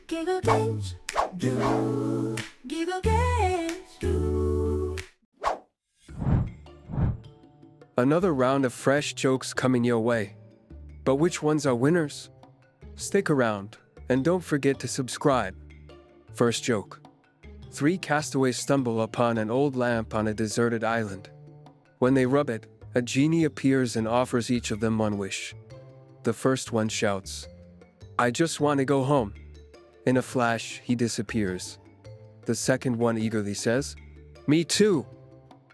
Giggle Gauge, Giggle Gauge. Another round of fresh jokes coming your way. But which ones are winners? Stick around, and don't forget to subscribe. First joke. 3 castaways stumble upon an old lamp on a deserted island. When they rub it, a genie appears and offers each of them one wish. The first one shouts, "I just want to go home." In a flash, he disappears. The second one eagerly says, "Me too.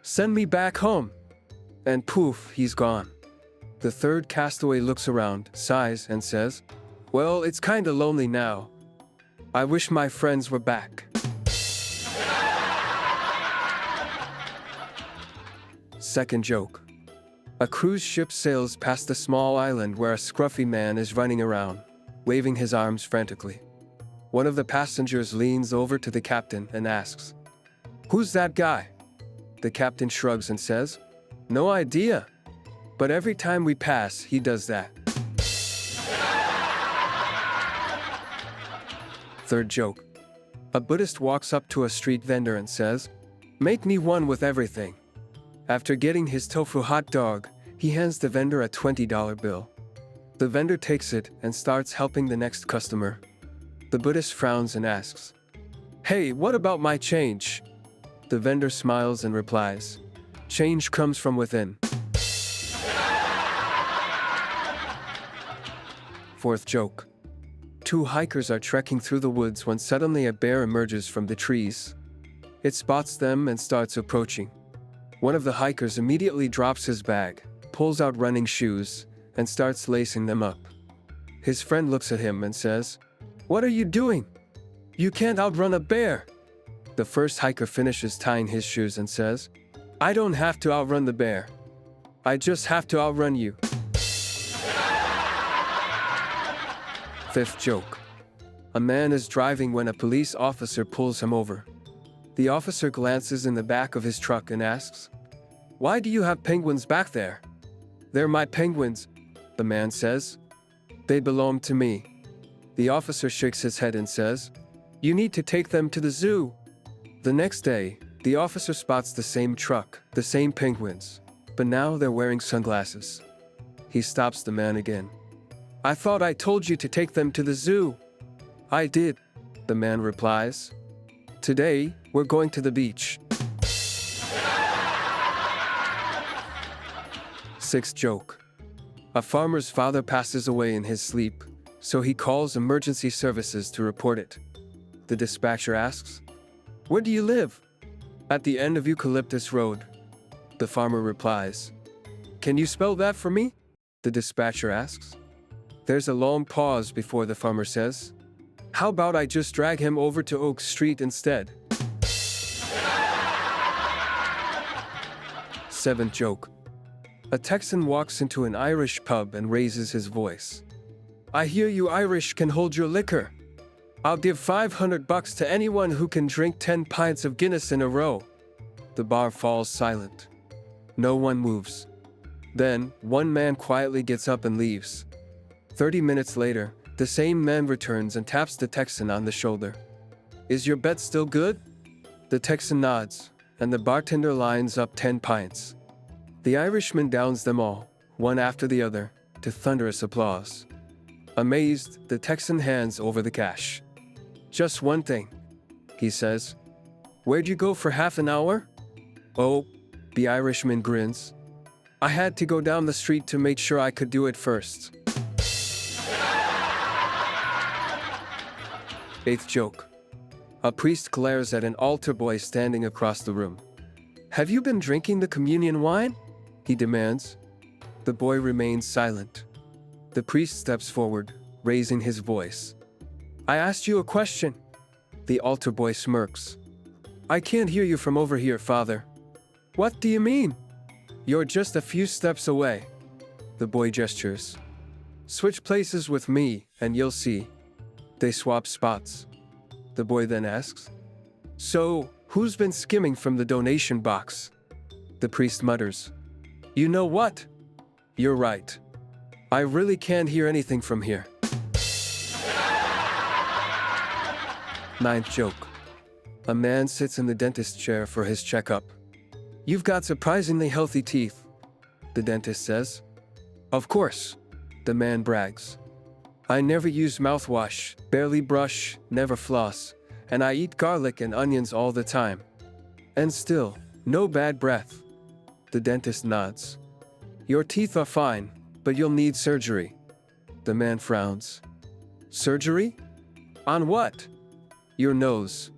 Send me back home." And poof, he's gone. The third castaway looks around, sighs, and says, "Well, it's kinda lonely now. I wish my friends were back." Second joke. A cruise ship sails past a small island where a scruffy man is running around, waving his arms frantically. One of the passengers leans over to the captain and asks, "Who's that guy?" The captain shrugs and says, "No idea. But every time we pass, he does that." Third joke. A Buddhist walks up to a street vendor and says, "Make me one with everything." After getting his tofu hot dog, he hands the vendor a $20 bill. The vendor takes it and starts helping the next customer. The Buddhist frowns and asks, "Hey, what about my change?" The vendor smiles and replies, "Change comes from within." Fourth joke. 2 hikers are trekking through the woods when suddenly a bear emerges from the trees. It spots them and starts approaching. One of the hikers immediately drops his bag, pulls out running shoes, and starts lacing them up. His friend looks at him and says, "What are you doing? You can't outrun a bear." The first hiker finishes tying his shoes and says, "I don't have to outrun the bear. I just have to outrun you." Fifth joke. A man is driving when a police officer pulls him over. The officer glances in the back of his truck and asks, "Why do you have penguins back there?" "They're my penguins," the man says. "They belong to me." The officer shakes his head and says, "You need to take them to the zoo." The next day, the officer spots the same truck, the same penguins, but now they're wearing sunglasses. He stops the man again. "I thought I told you to take them to the zoo." "I did," the man replies. "Today, we're going to the beach." Sixth joke. A farmer's father passes away in his sleep, so he calls emergency services to report it. The dispatcher asks, "Where do you live?" "At the end of Eucalyptus Road," the farmer replies. "Can you spell that for me?" the dispatcher asks. There's a long pause before the farmer says, "How about I just drag him over to Oak Street instead?" Seventh joke. A Texan walks into an Irish pub and raises his voice. "I hear you Irish can hold your liquor. I'll give $500 to anyone who can drink 10 pints of Guinness in a row." The bar falls silent. No one moves. Then, one man quietly gets up and leaves. 30 minutes later, the same man returns and taps the Texan on the shoulder. "Is your bet still good?" The Texan nods, and the bartender lines up 10 pints. The Irishman downs them all, one after the other, to thunderous applause. Amazed, the Texan hands over the cash. "Just one thing," he says. "Where'd you go for half an hour?" "Oh," the Irishman grins. "I had to go down the street to make sure I could do it first." Eighth joke. A priest glares at an altar boy standing across the room. "Have you been drinking the communion wine?" he demands. The boy remains silent. The priest steps forward, raising his voice. "I asked you a question." The altar boy smirks. "I can't hear you from over here, Father." "What do you mean?" "You're just a few steps away." The boy gestures. "Switch places with me, and you'll see." They swap spots. The boy then asks, "So, who's been skimming from the donation box?" The priest mutters, "You know what? You're right. I really can't hear anything from here." Ninth joke. A man sits in the dentist's chair for his checkup. "You've got surprisingly healthy teeth," the dentist says. "Of course," the man brags. "I never use mouthwash, barely brush, never floss, and I eat garlic and onions all the time. And still, no bad breath." The dentist nods. "Your teeth are fine, but you'll need surgery." The man frowns. "Surgery? On what?" "Your nose."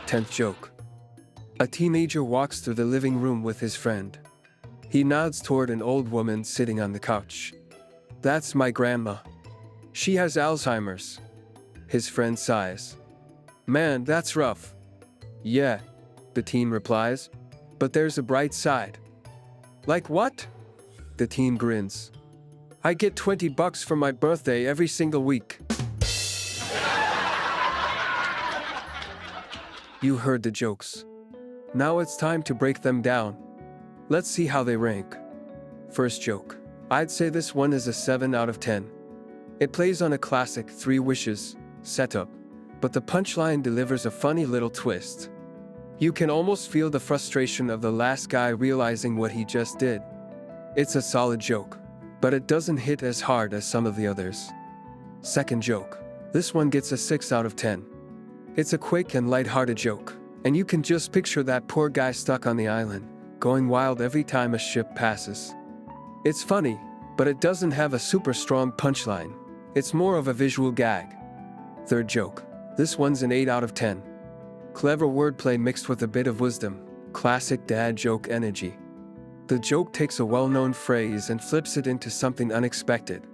10th joke. A teenager walks through the living room with his friend. He nods toward an old woman sitting on the couch. "That's my grandma. She has Alzheimer's." His friend sighs. "Man, that's rough." "Yeah," the teen replies, "but there's a bright side." "Like what?" The teen grins. "I get $20 for my birthday every single week." You heard the jokes. Now it's time to break them down. Let's see how they rank. First joke. I'd say this one is a 7 out of 10. It plays on a classic 3 wishes setup, but the punchline delivers a funny little twist. You can almost feel the frustration of the last guy realizing what he just did. It's a solid joke, but it doesn't hit as hard as some of the others. Second joke. This one gets a 6 out of 10. It's a quick and lighthearted joke, and you can just picture that poor guy stuck on the island, going wild every time a ship passes. It's funny, but it doesn't have a super strong punchline. It's more of a visual gag. Third joke. This one's an 8 out of 10. Clever wordplay mixed with a bit of wisdom. Classic dad joke energy. The joke takes a well-known phrase and flips it into something unexpected.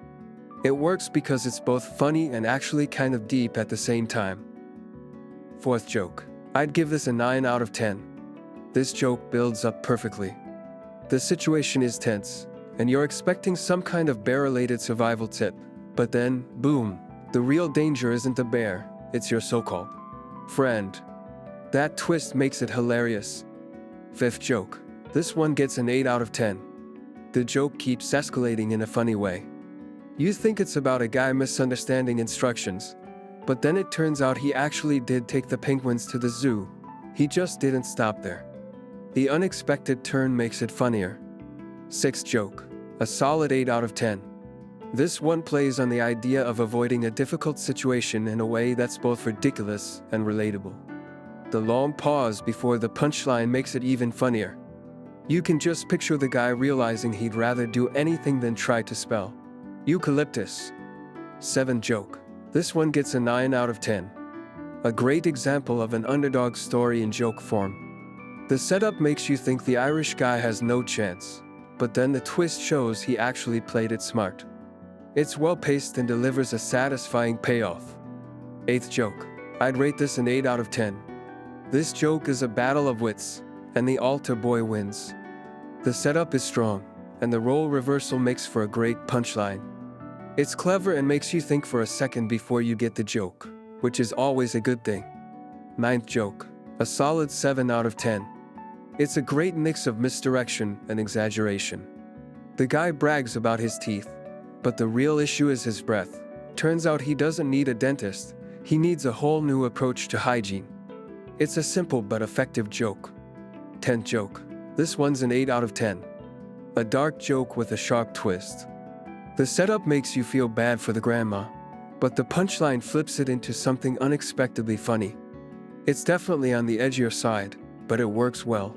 It works because it's both funny and actually kind of deep at the same time. Fourth joke. I'd give this a 9 out of 10. This joke builds up perfectly. The situation is tense, and you're expecting some kind of bear-related survival tip. But then, boom, the real danger isn't the bear, it's your so-called friend. That twist makes it hilarious. Fifth joke. This one gets an 8 out of 10. The joke keeps escalating in a funny way. You think it's about a guy misunderstanding instructions, but then it turns out he actually did take the penguins to the zoo. He just didn't stop there. The unexpected turn makes it funnier. Sixth joke. A solid 8 out of 10. This one plays on the idea of avoiding a difficult situation in a way that's both ridiculous and relatable. The long pause before the punchline makes it even funnier. You can just picture the guy realizing he'd rather do anything than try to spell eucalyptus. Seventh joke. This one gets a 9 out of 10. A great example of an underdog story in joke form. The setup makes you think the Irish guy has no chance, but then the twist shows he actually played it smart. It's well-paced and delivers a satisfying payoff. Eighth joke. I'd rate this an 8 out of 10. This joke is a battle of wits, and the altar boy wins. The setup is strong, and the role reversal makes for a great punchline. It's clever and makes you think for a second before you get the joke, which is always a good thing. Ninth joke. A solid 7 out of 10. It's a great mix of misdirection and exaggeration. The guy brags about his teeth, but the real issue is his breath. Turns out he doesn't need a dentist, he needs a whole new approach to hygiene. It's a simple but effective joke. 10th joke. This one's an 8 out of 10. A dark joke with a sharp twist. The setup makes you feel bad for the grandma, but the punchline flips it into something unexpectedly funny. It's definitely on the edgier side, but it works well.